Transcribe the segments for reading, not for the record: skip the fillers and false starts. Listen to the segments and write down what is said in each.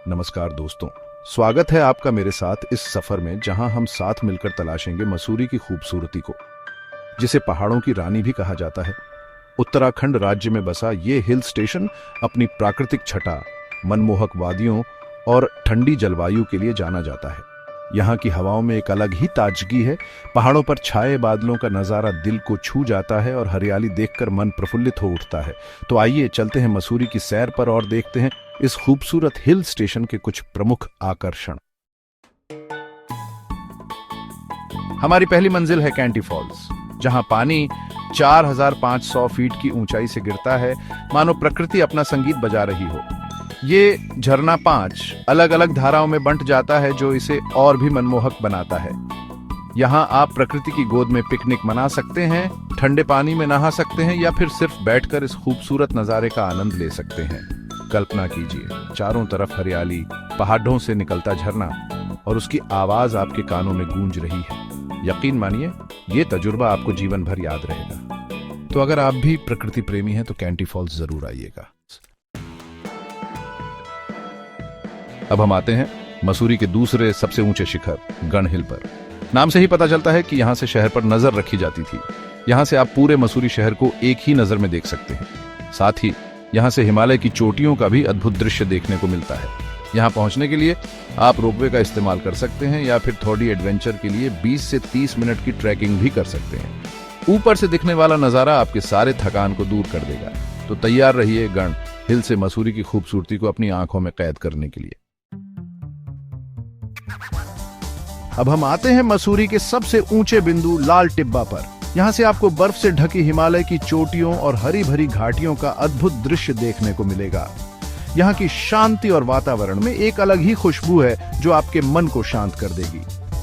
नमस्कार दोस्तों, स्वागत है आपका मेरे साथ इस सफर में जहां हम साथ मिलकर तलाशेंगे मसूरी की खूबसूरती को, जिसे पहाड़ों की रानी भी कहा जाता है। उत्तराखंड राज्य में बसा ये हिल स्टेशन अपनी प्राकृतिक छटा, मनमोहक वादियों और ठंडी जलवायु के लिए जाना जाता है। यहाँ की हवाओं में एक अलग ही ताजगी है। पहाड़ों पर छाए बादलों का नजारा दिल को छू जाता है और हरियाली देखकर मन प्रफुल्लित हो उठता है। तो आइए चलते हैं मसूरी की सैर पर और देखते हैं इस खूबसूरत हिल स्टेशन के कुछ प्रमुख आकर्षण। हमारी पहली मंजिल है कैंटी फॉल्स, जहां पानी 4500 फीट की ऊंचाई से गिरता है, मानो प्रकृति अपना संगीत बजा रही हो। ये झरना 5 अलग अलग धाराओं में बंट जाता है, जो इसे और भी मनमोहक बनाता है। यहाँ आप प्रकृति की गोद में पिकनिक मना सकते हैं, ठंडे पानी में नहा सकते हैं या फिर सिर्फ बैठकर इस खूबसूरत नजारे का आनंद ले सकते हैं। कल्पना कीजिए, चारों तरफ हरियाली, पहाड़ों से निकलता झरना और उसकी आवाज आपके कानों में गूंज रही है। यकीन मानिए, ये तजुर्बा आपको जीवन भर याद रहेगा। तो अगर आप भी प्रकृति प्रेमी हैं तो कैंटी फॉल्स जरूर आइएगा। अब हम आते हैं मसूरी के दूसरे सबसे ऊंचे शिखर गण हिल पर। नाम से ही पता चलता है कि यहां से शहर पर नजर रखी जाती थी। यहां से आप पूरे मसूरी शहर को एक ही नजर में देख सकते हैं। साथ ही यहां से हिमालय की चोटियों का भी अद्भुत दृश्य देखने को मिलता है। यहां पहुंचने के लिए आप रोपवे का इस्तेमाल कर सकते हैं या फिर थोड़ी एडवेंचर के लिए 20 से 30 मिनट की ट्रैकिंग भी कर सकते हैं। ऊपर से दिखने वाला नजारा आपके सारे थकान को दूर कर देगा। तो तैयार रहिए गण हिल से मसूरी की खूबसूरती को अपनी आंखों में कैद करने के लिए। अब हम आते हैं मसूरी के सबसे ऊंचे बिंदु लाल टिब्बा पर। यहां से आपको बर्फ से ढकी हिमालय की चोटियों और हरी भरी घाटियों का अद्भुत दृश्य देखने को मिलेगा। यहां की शांति और वातावरण में एक अलग ही खुशबू है जो आपके मन को शांत कर देगी।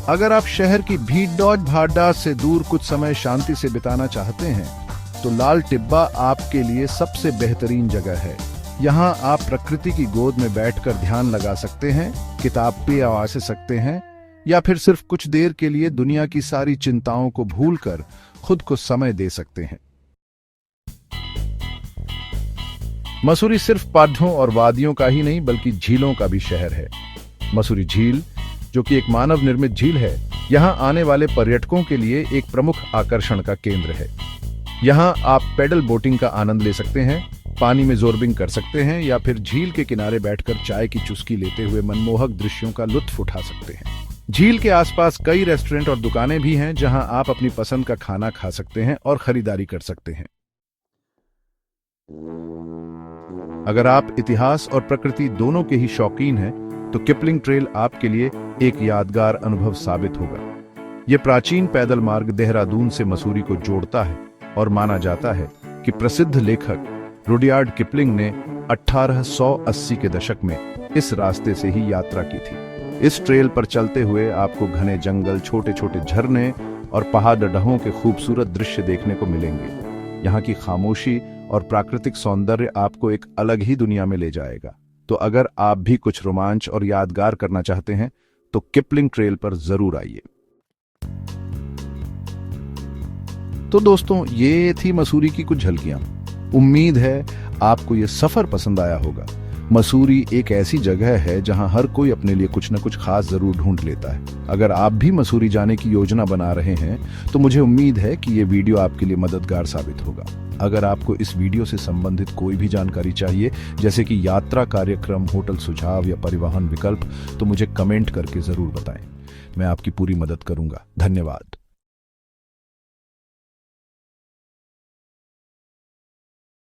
अगर आप शहर की भीड़ दौड़ भाड़ से दूर कुछ समय शांति से बिताना चाहते हैं तो लाल टिब्बा आपके लिए सबसे बेहतरीन जगह है। यहाँ आप प्रकृति की गोद में बैठकर ध्यान लगा सकते हैं, किताब पे आवाज़ सकते हैं या फिर सिर्फ कुछ देर के लिए दुनिया की सारी चिंताओं को भूलकर खुद को समय दे सकते हैं। मसूरी सिर्फ पहाड़ों और वादियों का ही नहीं बल्कि झीलों का भी शहर है। मसूरी झील, जो कि एक मानव निर्मित झील है, यहाँ आने वाले पर्यटकों के लिए एक प्रमुख आकर्षण का केंद्र है। यहाँ आप पैडल बोटिंग का आनंद ले सकते हैं, पानी में जोरबिंग कर सकते हैं या फिर झील के किनारे बैठकर चाय की चुस्की लेते हुए मनमोहक दृश्यों का लुत्फ उठा सकते हैं। झील के आसपास कई रेस्टोरेंट और दुकानें भी हैं जहां आप अपनी पसंद का खाना खा सकते हैं और खरीदारी कर सकते हैं। अगर आप इतिहास और प्रकृति दोनों के ही शौकीन हैं तो किपलिंग ट्रेल आपके लिए एक यादगार अनुभव साबित होगा। यह प्राचीन पैदल मार्ग देहरादून से मसूरी को जोड़ता है और माना जाता है कि प्रसिद्ध लेखक रुडयार्ड किपलिंग ने 1880 के दशक में इस रास्ते से ही यात्रा की थी। इस ट्रेल पर चलते हुए आपको घने जंगल, छोटे छोटे झरने और पहाड़ों के खूबसूरत दृश्य देखने को मिलेंगे। यहाँ की खामोशी और प्राकृतिक सौंदर्य आपको एक अलग ही दुनिया में ले जाएगा। तो अगर आप भी कुछ रोमांच और यादगार करना चाहते हैं तो किपलिंग ट्रेल पर जरूर आइए। तो दोस्तों, ये थी मसूरी की कुछ झलकियां। उम्मीद है आपको ये सफर पसंद आया होगा। मसूरी एक ऐसी जगह है जहां हर कोई अपने लिए कुछ न कुछ खास जरूर ढूंढ लेता है। अगर आप भी मसूरी जाने की योजना बना रहे हैं तो मुझे उम्मीद है कि ये वीडियो आपके लिए मददगार साबित होगा। अगर आपको इस वीडियो से संबंधित कोई भी जानकारी चाहिए, जैसे कि यात्रा कार्यक्रम, होटल सुझाव या परिवहन विकल्प, तो मुझे कमेंट करके जरूर बताएं। मैं आपकी पूरी मदद करूंगा। धन्यवाद।